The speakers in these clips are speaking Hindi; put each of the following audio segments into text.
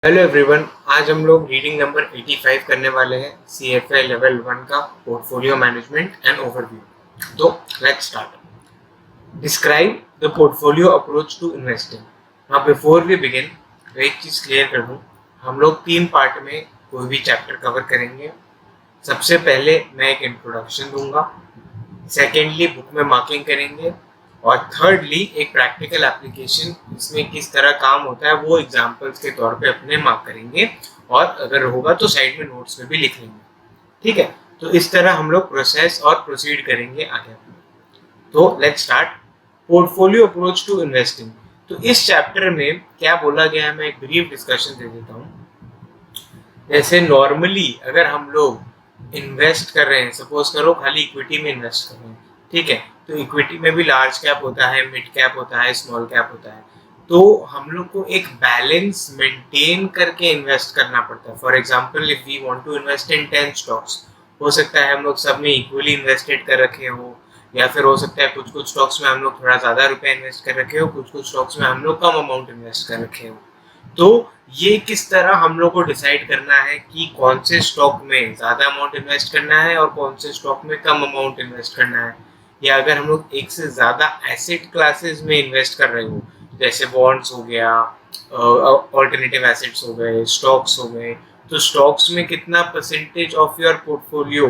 Hello everyone. आज हम लोग रीडिंग नंबर 85 करने वाले हैं CFA लेवल 1 का पोर्टफोलियो मैनेजमेंट एंड ओवरव्यू। तो let's start. Describe the portfolio approach to investing. Now before we begin, एक चीज़ क्लियर कर दूं, हम लोग 3 पार्ट में कोई भी चैप्टर कवर करेंगे। सबसे पहले मैं एक इंट्रोडक्शन दूंगा, सेकेंडली बुक में मार्किंग करेंगे, और थर्डली एक प्रैक्टिकल एप्लीकेशन इसमें किस तरह काम होता है वो एग्जाम्पल्स के तौर पे अपने मार्क करेंगे, और अगर होगा तो साइड में नोट्स में भी लिख लेंगे। ठीक है, तो इस तरह हम लोग प्रोसेस और प्रोसीड करेंगे आगे। तो let's start. Portfolio approach to investing. तो इस चैप्टर में क्या बोला गया है, मैं एक ब्रीफ डिस्कशन दे देता हूँ। जैसे नॉर्मली अगर हम लोग इन्वेस्ट कर रहे हैं, सपोज करो खाली इक्विटी में इन्वेस्ट कर रहे हैं, ठीक है, तो इक्विटी में भी लार्ज कैप होता है, मिड कैप होता है, स्मॉल कैप होता है। तो हम लोग को एक बैलेंस मेंटेन करके इन्वेस्ट करना पड़ता है। For example, if we want to invest in 10 stocks, हो सकता है हम लोग सब में इक्वली इन्वेस्टेड कर रखे हो, या फिर हो सकता है कुछ कुछ स्टॉक्स में हम लोग थोड़ा ज़्यादा रुपया इन्वेस्ट कर रखे हो, कुछ कुछ स्टॉक्स में हम लोग कम अमाउंट इन्वेस्ट कर रखे हो। तो ये किस तरह हम लोग को डिसाइड करना है कि कौन से स्टॉक में ज़्यादा अमाउंट इन्वेस्ट करना है और कौन से स्टॉक में कम अमाउंट इन्वेस्ट करना है। या अगर हम लोग एक से ज़्यादा एसेट क्लासेस में इन्वेस्ट कर रहे हो, जैसे बॉन्ड्स हो गया, ऑल्टरनेटिव एसेट्स हो गए, स्टॉक्स हो गए, तो स्टॉक्स में कितना परसेंटेज ऑफ योर पोर्टफोलियो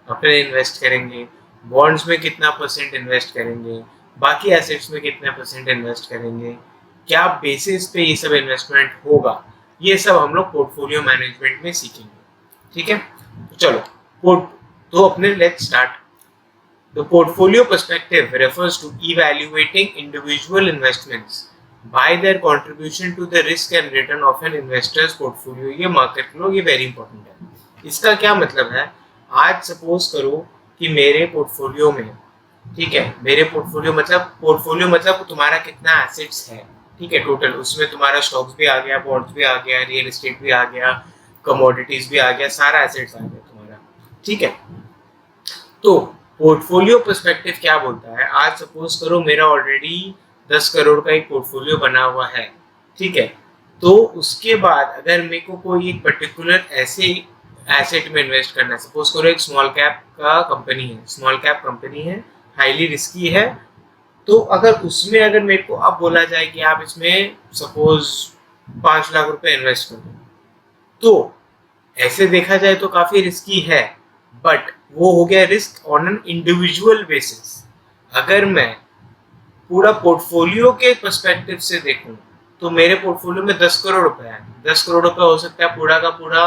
अपने इन्वेस्ट करेंगे, बॉन्ड्स में कितना परसेंट इन्वेस्ट करेंगे, बाकी एसेट्स में कितना परसेंट इन्वेस्ट करेंगे, क्या बेसिस पे ये सब इन्वेस्टमेंट होगा, ये सब हम लोग पोर्टफोलियो मैनेजमेंट में सीखेंगे। ठीक है, तो चलो तो अपने let's start. The portfolio perspective refers to evaluating individual investments by their contribution to the risk and return of an investor's portfolio. ये मार्केट लो, ये वेरी इंपॉर्टेंट है। इसका क्या मतलब है, आज सपोज करो कि मेरे पोर्टफोलियो में, ठीक है, मेरे पोर्टफोलियो मतलब तुम्हारा कितना एसेट्स है, ठीक है, टोटल उसमें तुम्हारा स्टॉक्स भी आ गया, बॉन्ड्स भी आ गया, रियल एस्टेट भी आ गया, कमोडिटीज भी आ गया, सारा एसेट्स आ गया तुम्हारा। ठीक है, तो पोर्टफोलियो पर्सपेक्टिव क्या बोलता है, आज सपोज करो मेरा ऑलरेडी 10 करोड़ का एक पोर्टफोलियो बना हुआ है, ठीक है, तो उसके बाद अगर मेरे को कोई एक पर्टिकुलर ऐसे एसेट में इन्वेस्ट करना है, सपोज करो एक स्मॉल कैप का कंपनी है, स्मॉल कैप कंपनी है, हाईली रिस्की है, तो अगर उसमें अगर मेरे को अब बोला जाए कि आप इसमें सपोज 5 लाख रुपए इन्वेस्ट कर दो, तो ऐसे देखा जाए तो काफी रिस्की है, बट वो हो गया risk on an individual basis. अगर मैं पूरा पोर्टफोलियो के पर्सपेक्टिव से देखूं तो मेरे पोर्टफोलियो में 10 करोड़ रुपए है, 10 करोड़ रुपए हो सकता है पूरा का पूरा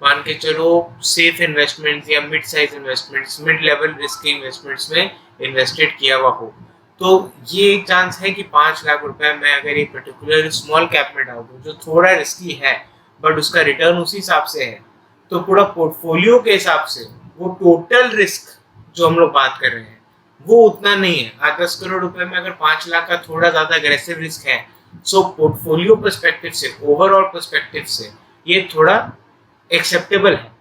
मान के चलो सेफ इन्वेस्टमेंट्स या mid size investments, mid level risk investments में इन्वेस्टेड किया हुआ हो। तो ये एक चांस है कि 5 लाख रुपए मैं अगर एक पर्टिकुलर स्मॉल कैप में डाल दूं जो थोड़ा रिस्की है, बट उसका रिटर्न उसी हिसाब से है, तो पूरा पोर्टफोलियो के हिसाब से वो टोटल रिस्क जो हम लोग बात कर रहे हैं वो उतना नहीं है। आज 10 करोड़ रुपए में अगर 5 लाख का थोड़ा ज्यादा अग्रेसिव रिस्क है, सो पोर्टफोलियो पर्सपेक्टिव से, ओवरऑल पर्सपेक्टिव से ये थोड़ा एक्सेप्टेबल है।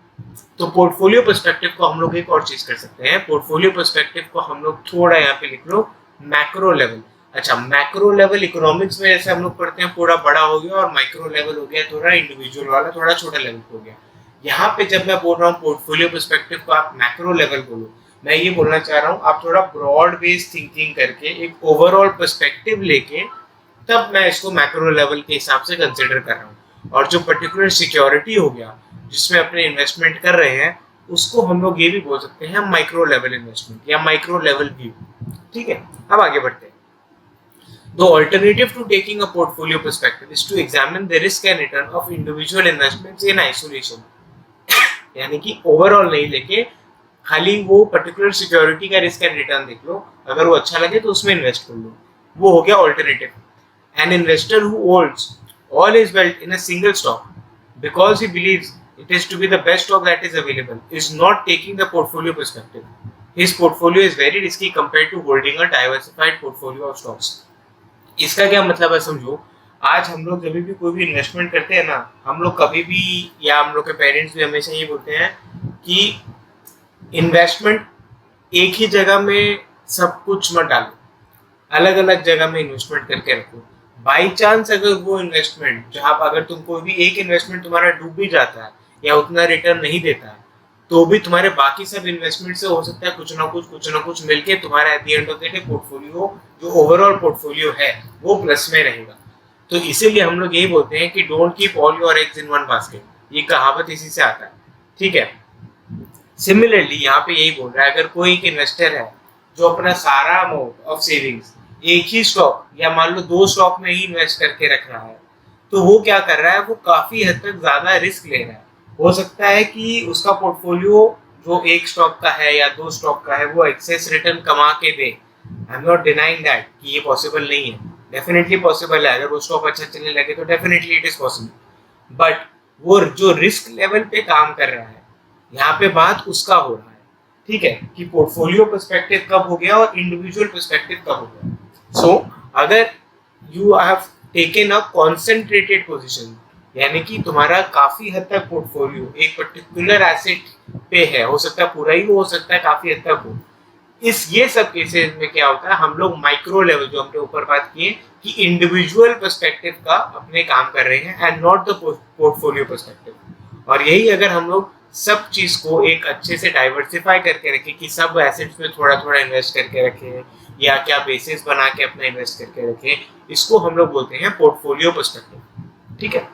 तो पोर्टफोलियो पर्सपेक्टिव को हम लोग एक और चीज कर सकते हैं, पोर्टफोलियो पर्सपेक्टिव को हम लोग थोड़ा यहाँ पे लिख लो मैक्रो लेवल। अच्छा, मैक्रो लेवल इकोनॉमिक्स में जैसे हम लोग पढ़ते हैं पूरा बड़ा हो गया, और माइक्रो लेवल हो गया थोड़ा इंडिविजुअल वाला, थोड़ा छोटा लेवल हो गया। यहाँ पे जब मैं बोल रहा हूँ पोर्टफोलियो पर्सपेक्टिव को आप मैक्रो लेवल बोलो, मैं ये बोलना चाह रहा हूँ आप थोड़ा ब्रॉड बेस्ड थिंकिंग करके एक ओवरऑल पर्सपेक्टिव लेके तब मैं इसको मैक्रो लेवल के हिसाब से कंसिडर कर रहा हूँ। और जो पर्टिकुलर सिक्योरिटी हो गया जिसमें अपने इन्वेस्टमेंट कर रहे हैं, उसको हम लोग ये भी बोल सकते हैं माइक्रो लेवल इन्वेस्टमेंट या माइक्रो लेवल व्यू। ठीक है, अब आगे बढ़ते हैं। The alternative to taking a portfolio perspective is to examine the risk and return of individual investments in isolation। यानी कि ओवरऑल नहीं लेके खाली वो पर्टिकुलर सिक्योरिटी का रिस्क एंड रिटर्न देख लो, अगर वो अच्छा लगे तो उसमें इन्वेस्ट कर लो, वो हो गया alternative. An investor who holds all his wealth in a single stock because he believes it is to be the best stock that is available is not taking the portfolio perspective. His portfolio is very risky compared to holding a diversified portfolio of stocks। इसका क्या मतलब है समझो, आज हम लोग जब भी कोई भी इन्वेस्टमेंट करते हैं ना, हम लोग कभी भी, या हम लोग के पेरेंट्स भी हमेशा ये बोलते हैं कि इन्वेस्टमेंट एक ही जगह में सब कुछ मत डालो, अलग अलग जगह में इन्वेस्टमेंट करके रखो। बाई चांस अगर वो इन्वेस्टमेंट जहाँ अगर तुम कोई भी एक इन्वेस्टमेंट तुम्हारा डूब भी जाता है या उतना रिटर्न नहीं देता है, तो भी तुम्हारे बाकी सब इन्वेस्टमेंट से हो सकता है कुछ ना कुछ मिलके तुम्हारा at the end of the day portfolio जो ओवरऑल पोर्टफोलियो है वो प्लस में रहेगा। तो इसीलिए हम लोग यही बोलते हैं कि don't keep all your eggs in one basket, ये कहावत इसी से आता है। ठीक है, सिमिलरली यहाँ पे यही बोल रहा है, अगर कोई एक इन्वेस्टर है जो अपना सारा अमाउंट ऑफ सेविंग्स एक ही स्टॉक या मान लो 2 स्टॉक में ही इन्वेस्ट करके रख रहा है, तो वो क्या कर रहा है, वो काफी हद तक ज्यादा रिस्क ले रहा है। हो सकता है कि उसका पोर्टफोलियो जो एक स्टॉक का है या 2 स्टॉक का है वो एक्सेस रिटर्न कमा के दे। I am not denying that कि ये पॉसिबल नहीं है, डेफिनेटली पॉसिबल है। अगर वो स्टॉक अच्छा चलने लगे तो definitely it is possible, but वो जो रिस्क लेवल पे काम कर रहा है, यहाँ पे बात उसका हो रहा है। ठीक है, कि पोर्टफोलियो पर्सपेक्टिव कब हो गया और इंडिविजुअल पर्सपेक्टिव कब हो गया। सो अगर you have taken a concentrated position, यानी कि तुम्हारा काफी हद तक पोर्टफोलियो एक पर्टिकुलर एसेट पे है, हो सकता है पूरा ही हो सकता है काफी हद तक हो, ये सब केसेस में क्या होता है, हम लोग माइक्रो लेवल जो हमने ऊपर बात की है कि इंडिविजुअल पर्सपेक्टिव का अपने काम कर रहे हैं and not the portfolio perspective. और यही अगर हम लोग सब चीज को एक अच्छे से डाइवर्सिफाई करके रखें कि सब एसेट्स में थोड़ा थोड़ा इन्वेस्ट करके रखें या क्या बेसिस बना के अपना इन्वेस्ट करके रखें, इसको हम लोग बोलते हैं पोर्टफोलियो पर्सपेक्टिव। ठीक है,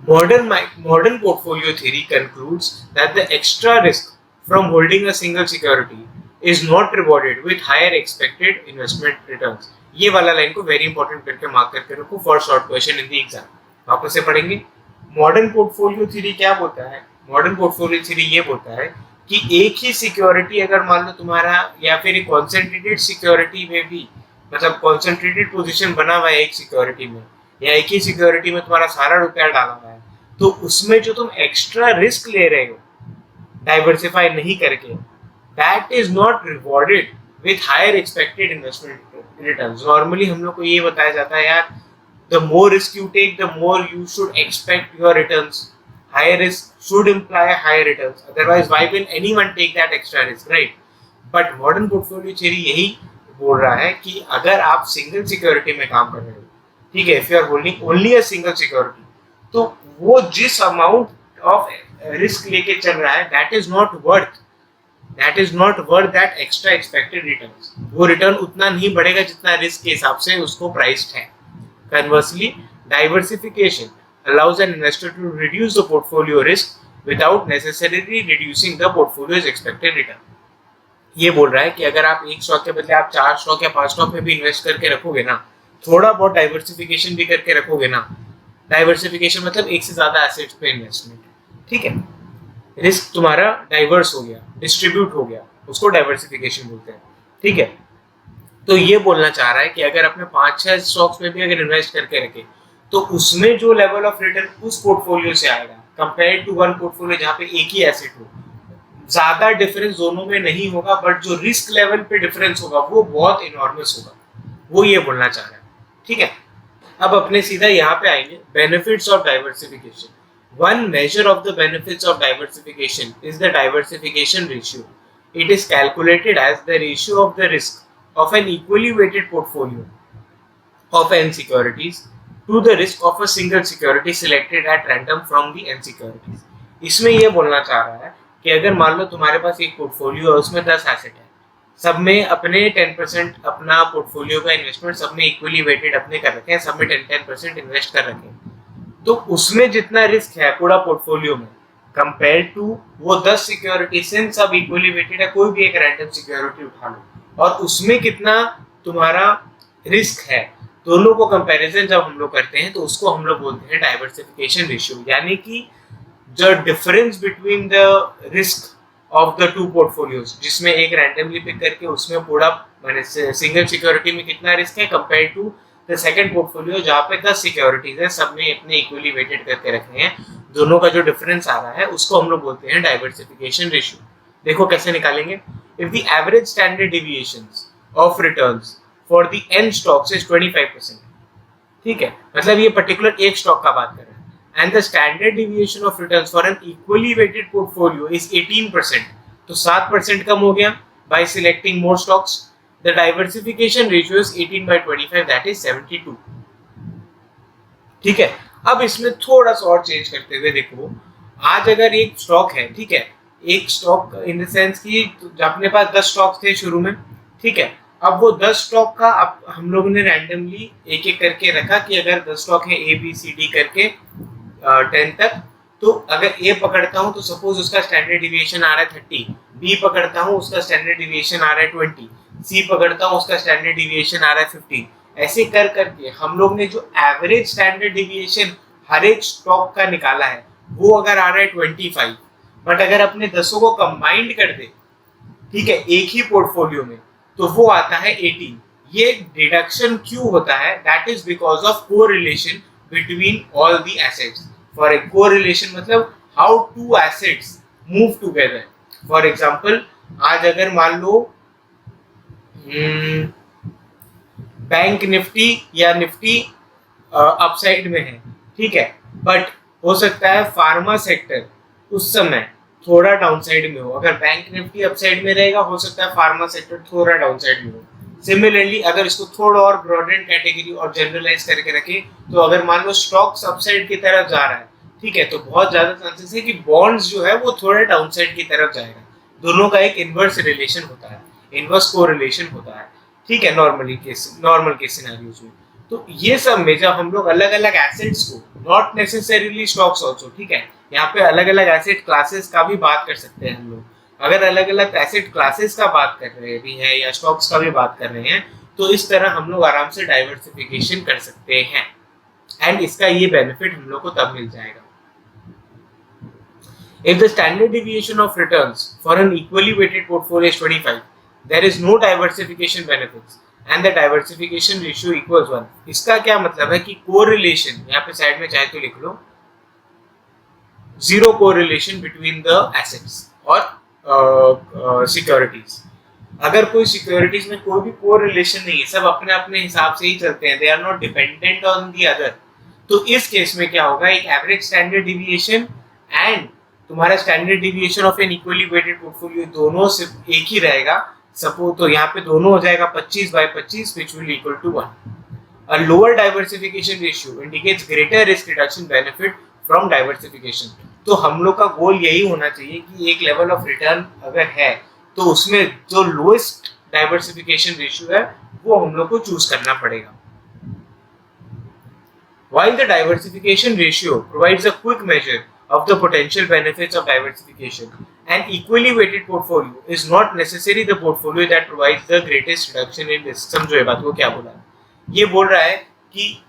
modern portfolio theory concludes that the extra risk from holding a single security is not rewarded with higher expected investment returns। ये वाला लाइन को वेरी इंपॉर्टेंट करके मार्क करके रखो for short question in the exam. वापस से पढ़ेंगे, मॉडर्न पोर्टफोलियो थ्योरी क्या बोलता है, मॉडर्न पोर्टफोलियो थ्योरी ये बोलता है कि एक ही सिक्योरिटी अगर मान लो तुम्हारा या फिर एक कॉन्सेंट्रेटेड सिक्योरिटी में भी, मतलब कॉन्सेंट्रेटेड पोजीशन बना हुआ है एक सिक्योरिटी में या एक ही सिक्योरिटी में तुम्हारा सारा रुपया डाला हुआ है, तो उसमें जो तुम एक्स्ट्रा रिस्क ले रहे हो डाइवर्सिफाई नहीं करके, that is not rewarded with higher expected investment returns. Normally हम लोग को ये बताया जाता है यार, the more risk you take the more you should expect your returns, higher risk should imply higher returns, otherwise why will anyone take that extra risk, right. But modern portfolio theory यही बोल रहा है कि अगर आप सिंगल सिक्योरिटी में काम कर रहे हो, ठीक है, if you are holding only a single security, तो वो जिस अमाउंट ऑफ रिस्क लेके चल रहा है that is not worth that extra expected returns. वो रिटर्न उतना नहीं बढ़ेगा जितना रिस्क के हिसाब से उसको प्राइस्ड है। Conversely, diversification allows an investor to reduce the portfolio risk without necessarily reducing the portfolio's expected return। ये बोल रहा है कि अगर आप एक स्टॉक के बदले आप 4 स्टॉक या 5 स्टॉक में भी इन्वेस्ट करके रखोगे ना, थोड़ा बहुत डाइवर्सिफिकेशन भी करके रखोगे ना, डाइवर्सिफिकेशन मतलब एक से ज्यादा एसेट्स पे इन्वेस्टमेंट, ठीक है, रिस्क तुम्हारा डाइवर्स हो गया, डिस्ट्रीब्यूट हो गया, उसको डाइवर्सिफिकेशन बोलते हैं। ठीक है, तो ये बोलना चाह रहा है कि अगर अपने 5-6 स्टॉक्स में भी अगर इन्वेस्ट करके रखे, तो उसमें जो लेवल ऑफ रिटर्न उस पोर्टफोलियो से आएगा कंपेयर टू वन पोर्टफोलियो जहाँ पे एक ही एसेट हो, ज्यादा डिफरेंस दोनों में नहीं होगा, बट जो रिस्क लेवल पे डिफरेंस होगा वो बहुत इनॉर्मस होगा, वो ये बोलना चाह रहा है। ठीक है, अब अपने सीधा यहाँ पे आएंगे, benefits of diversification. One measure of the benefits of diversification is the diversification ratio. It is calculated as the ratio of the risk of an equally weighted portfolio of n securities to the risk of a single security selected at random from the n securities। इसमें यह बोलना चाह रहा है कि अगर मान लो तुम्हारे पास एक पोर्टफोलियो है, उसमें 10 एसेट है, सब में अपने 10% अपना पोर्टफोलियो का इन्वेस्टमेंट सब में इक्वली वेटेड अपने कर रखे हैं, सब में 10% इन्वेस्ट कर रखे हैं, तो उसमें जितना रिस्क है पूरा पोर्टफोलियो में कंपेयर टू वो 10 सिक्योरिटी, सिंस सब इक्वली वेटेड है, कोई भी एक रैंडम सिक्योरिटी उठा लो और उसमें कितना तुम्हारा रिस्क है, दोनों को कंपैरिजन जब हम लोग करते हैं तो उसको हम लोग बोलते हैं डाइवर्सिफिकेशन रेशियो। यानी कि जो difference between the risk of the two portfolios, जिसमें एक रैंडमली पिक करके उसमें पूरा मैंने सिंगल सिक्योरिटी में कितना रिस्क है compare to the second portfolio जहाँ पे 10 सिक्योरिटीज है, सब में अपने इक्वली वेटेड करके रखे हैं, दोनों का जो डिफरेंस आ रहा है उसको हम लोग बोलते हैं डाइवर्सिफिकेशन रेशियो। देखो कैसे निकालेंगे, if the average standard deviations of returns for the n stocks is 25%, ठीक है, मतलब ये पर्टिकुलर एक स्टॉक का बात कर रहे हैं, and the standard deviation of returns for an equally weighted portfolio is 18%, तो 7% कम हो गया by selecting more stocks. The diversification ratio is 18/25, that is 72। ठीक है। अब इसमें थोड़ा सा और चेंज करते हुए देखो, आज अगर एक स्टॉक है, ठीक है, एक स्टॉक इन द सेंस कि अपने पास 10 स्टॉक थे शुरू में, ठीक है, अब वो 10 स्टॉक का अब हम लोगों ने रैंडमली एक एक करके रखा कि अगर 10 स्टॉक है ए बी सी डी करके 10 तक, तो अगर ए पकड़ता हूँ तो सपोज उसका स्टैंडर्ड डिविएशन आ रहा है 30, बी पकड़ता हूँ उसका स्टैंडर्ड डिविएशन आ रहा है 20, सी पकड़ता हूँ उसका स्टैंडर्ड डिविएशन आ रहा है 15, ऐसे कर करके हम लोग ने जो एवरेज स्टैंडर्ड डिविएशन हर एक स्टॉक का निकाला है वो अगर आ रहा है 25, बट अगर अपने दसों को कंबाइंड कर दे, ठीक है, एक ही पोर्टफोलियो में, तो वो आता है 18। ये डिडक्शन क्यों होता है? That is because of correlation between all the assets. For a correlation मतलब how two assets move together. For example, आज अगर मान लो बैंक निफ्टी या निफ्टी अपसाइड में है, ठीक है, बट हो सकता है फार्मा सेक्टर उस समय थोड़ा डाउनसाइड में हो। अगर बैंक निफ्टी अपसाइड में रहेगा, हो सकता है फार्मा सेक्टर थोड़ा डाउनसाइड में हो। सिमिलरली अगर इसको थोड़ा और ब्रॉडेंड कैटेगरी और जनरलाइज करके रखें, तो अगर मान लो स्टॉक्स अपसाइड की तरफ जा रहा है, ठीक है, तो बहुत ज्यादा चांसेस है कि बॉन्ड्स जो है वो थोड़ा डाउनसाइड की तरफ जाएगा। दोनों का एक इनवर्स रिलेशन होता है, इनवर्स कोरिलेशन होता है, ठीक है, नॉर्मल केस सिनेरियोज में। तो ये सब में जब हम लोग अलग अलग एसेट्स को, नॉट नेसेसरीली स्टॉक्स आल्सो, ठीक है, यहाँ पे अलग अलग एसेट क्लासेस का भी बात कर सकते हैं हम लोग। अगर अलग अलग एसेट क्लासेस का बात कर रहे भी हैं या स्टॉक्स का भी बात कर रहे हैं, तो इस तरह हम लोग आराम से डाइवर्सिफिकेशन कर सकते हैं, एंड इसका ये बेनिफिट हम लोग को तब मिल जाएगा। If the standard deviation of returns for an equally weighted portfolio is 25, there is no diversification benefits and the diversification ratio equals 1. इसका क्या मतलब है कि correlation, यहाँ पे साइड में चाहे तो लिख लो, zero correlation between the assets और securities. अगर कोई सिक्योरिटीज में कोई भी कोरिलेशन नहीं है, सब अपने अपने हिसाब से ही चलते हैं, they are not dependent on the other, तो इस केस में क्या होगा, एक एवरेज स्टैंडर्ड डिविएशन एंड तुम्हारा standard deviation of an equally weighted portfolio दोनों सिर्फ एक ही रहेगा। सपोज तो यहाँ पे दोनों हो जाएगा 25/25 which will equal to 1. A lower diversification ratio indicates greater risk reduction benefit from diversification. तो हम लोग का गोल यही होना चाहिए कि एक लेवल ऑफ रिटर्न अगर है तो उसमें जो लोएस्ट डाइवर्सिफिकेशन रेशियो है वो हम लोग को चूज करना पड़ेगा। While the diversification ratio provides a quick measure of the potential benefits of diversification, an equally weighted portfolio is not necessarily the portfolio that provides the greatest reduction in risk. समझो ये बात को क्या बोला है? ये बोल रहा है कि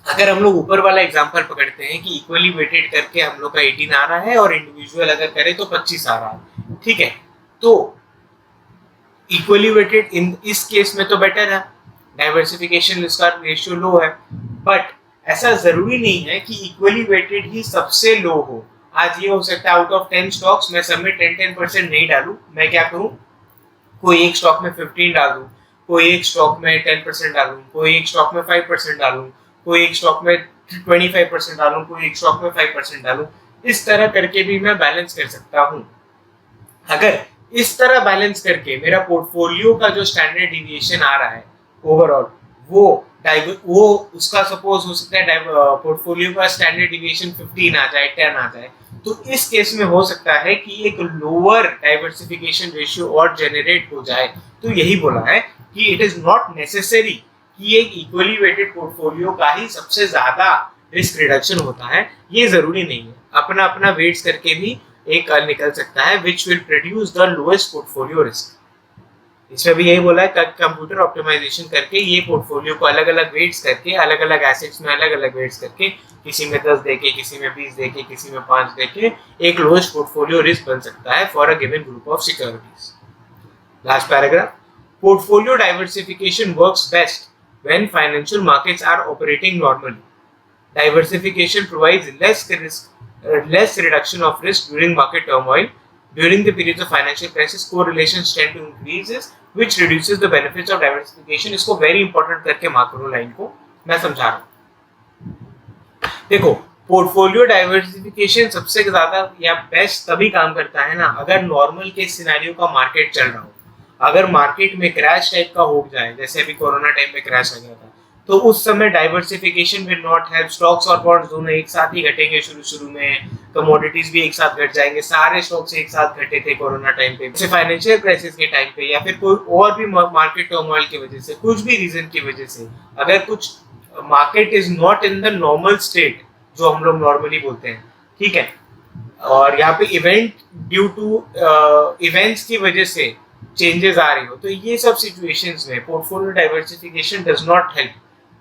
अगर हम लोग ऊपर वाला एग्जांपल पकड़ते हैं कि इक्वली वेटेड करके हम लोग का 18 आ रहा है और इंडिविजुअल अगर करें तो 25 आ रहा है, ठीक है, तो इक्वली वेटेड इन इस केस में तो बेटर है, डाइवर्सिफिकेशन इसका रेशियो लो है, बट ऐसा जरूरी नहीं है कि इक्वली वेटेड ही सबसे लो हो। आज ये हो सकता है आउट ऑफ 10 स्टॉक्स मैं सब में 10% नहीं डालूं, मैं क्या करूं, कोई एक स्टॉक में 15 डालूं, कोई एक स्टॉक में 10% डालूं, कोई एक स्टॉक में 5% डालूं, कोई एक स्टॉक में 25% डालूं, कोई एक स्टॉक में 5% डालूं। इस तरह करके भी मैं बैलेंस कर सकता हूं। अगर इस तरह बैलेंस करके मेरा पोर्टफोलियो का जो स्टैंडर्ड डिविएशन आ रहा है ओवरऑल, वो उसका सपोज हो सकता है पोर्टफोलियो का स्टैंडर्ड डिविएशन 15 आ जाए, 10 आ जाए, तो इस केस में हो सकता है कि एक लोअर डाइवर्सिफिकेशन रेशियो और जनरेट हो जाए। तो यही बोला है कि इट इज नॉट नेसेसरी कि एक इक्वली वेटेड पोर्टफोलियो का ही सबसे ज्यादा रिस्क रिडक्शन होता है, ये जरूरी नहीं है। अपना अपना वेट्स करके भी एक निकल सकता है which will produce the lowest portfolio risk. इसमें भी यही बोला है कंप्यूटर ऑप्टिमाइजेशन करके ये पोर्टफोलियो को अलग अलग वेट्स करके, अलग अलग एसेट्स में अलग अलग वेट्स करके, किसी में 10 देके, किसी में 20 देके, किसी में 5 देके, एक लोएस्ट पोर्टफोलियो रिस्क बन सकता है for a given group of securities. Last paragraph, portfolio diversification works best when financial markets are operating normally. Diversification provides less reduction of risk during market turmoil. During the periods of financial crisis, correlations tend to increase, which reduces the benefits of diversification. इसको very important करके मार्क करो लाइन को, मैं समझा रहा हूँ। देखो, पोर्टफोलियो डाइवर्सिफिकेशन सबसे ज्यादा या बेस्ट तभी काम करता है ना अगर नॉर्मल के सिनेरियो का मार्केट चल रहा हो। अगर मार्केट में क्रैश टाइप का हो जाए, जैसे अभी कोरोना टाइम में क्रैश आ गया था, तो उस समय diversification will not help. Stocks और बॉन्ड्स दोनों एक साथ ही घटेंगे शुरू में, कमोडिटीज भी एक साथ घट जाएंगे, सारे स्टॉक्स एक साथ घटे थे कोरोना टाइम पे, जैसे फाइनेंशियल क्राइसिस के टाइम पे, या फिर कोई और भी मार्केट टर्मोइल की वजह से, कुछ भी रीजन की वजह से, अगर कुछ market is not in the normal state जो हम लोग नॉर्मली बोलते हैं, ठीक है, और यहाँ पे इवेंट ड्यू टू इवेंट्स की वजह से चेंजेस आ रही हो, तो ये सब सिचुएशंस में portfolio diversification does not help.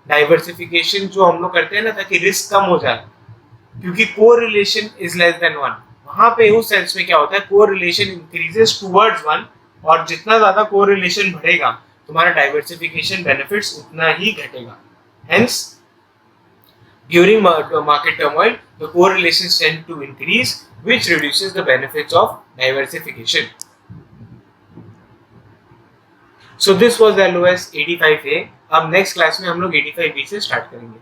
Diversification जो हम लोग करते हैं ना, ताकि रिस्क कम हो जाए, क्योंकि कोरिलेशन इज लेस देन 1, वहां पे उस सेंस में क्या होता है, कोरिलेशन इंक्रीजेस टुवर्ड्स 1, और जितना ज्यादा कोरिलेशन बढ़ेगा तुम्हारा डाइवर्सिफिकेशन बेनिफिट्स उतना ही घटेगा। Hence during market turmoil the correlations tend to increase, which reduces the benefits of diversification. So this was LOS 85A. अब नेक्स्ट क्लास में हम लोग 85B से स्टार्ट करेंगे।